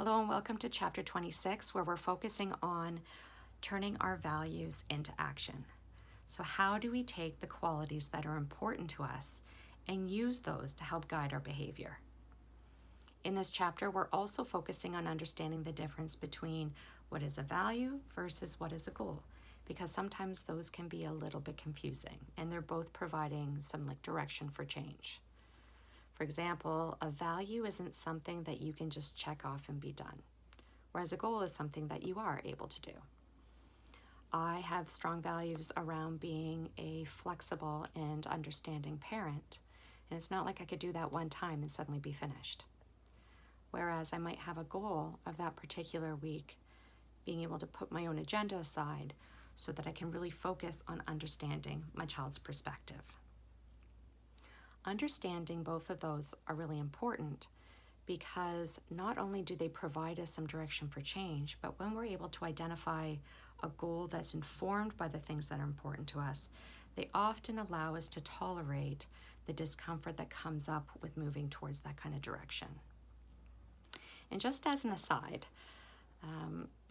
Hello and welcome to chapter 26, where we're focusing on turning our values into action. So how do we take the qualities that are important to us and use those to help guide our behavior? In this chapter, we're also focusing on understanding the difference between what is a value versus what is a goal, because sometimes those can be a little bit confusing and they're both providing some direction for change. For example, a value isn't something that you can just check off and be done, whereas a goal is something that you are able to do. I have strong values around being a flexible and understanding parent, and it's not like I could do that one time and suddenly be finished. Whereas I might have a goal of that particular week, being able to put my own agenda aside so that I can really focus on understanding my child's perspective. Understanding both of those are really important because not only do they provide us some direction for change, but when we're able to identify a goal that's informed by the things that are important to us, they often allow us to tolerate the discomfort that comes up with moving towards that kind of direction. And just as an aside,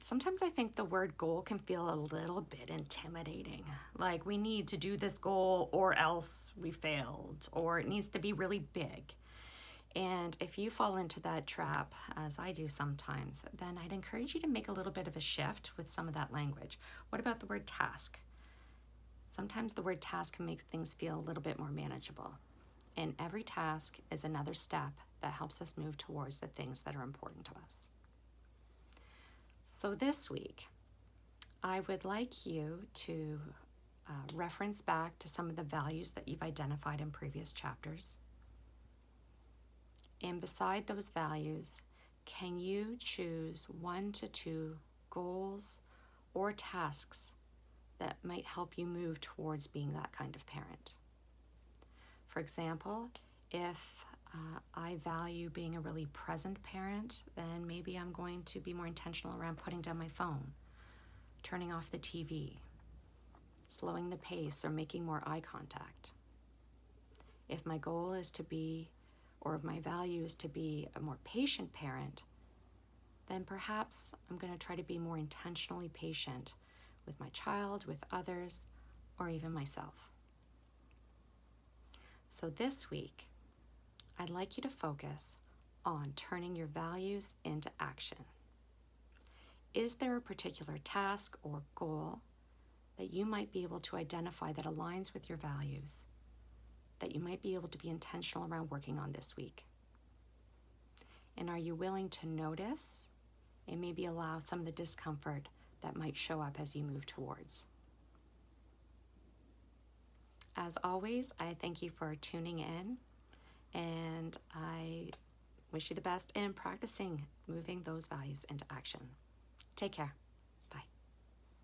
sometimes I think the word goal can feel a little bit intimidating. Like we need to do this goal or else we failed, or it needs to be really big. And if you fall into that trap, as I do sometimes, then I'd encourage you to make a little bit of a shift with some of that language. What about the word task? Sometimes the word task can make things feel a little bit more manageable. And every task is another step that helps us move towards the things that are important to us. So this week, I would like you to reference back to some of the values that you've identified in previous chapters. And beside those values, can you choose 1 to 2 goals or tasks that might help you move towards being that kind of parent? For example, if I value being a really present parent, then maybe I'm going to be more intentional around putting down my phone, turning off the TV, slowing the pace, or making more eye contact. If my goal is to be, or if my value is to be a more patient parent, then perhaps I'm going to try to be more intentionally patient with my child, with others, or even myself. So this week, I'd like you to focus on turning your values into action. Is there a particular task or goal that you might be able to identify that aligns with your values, that you might be able to be intentional around working on this week? And are you willing to notice and maybe allow some of the discomfort that might show up as you move towards? As always, I thank you for tuning in, and I wish you the best in practicing moving those values into action. Take care.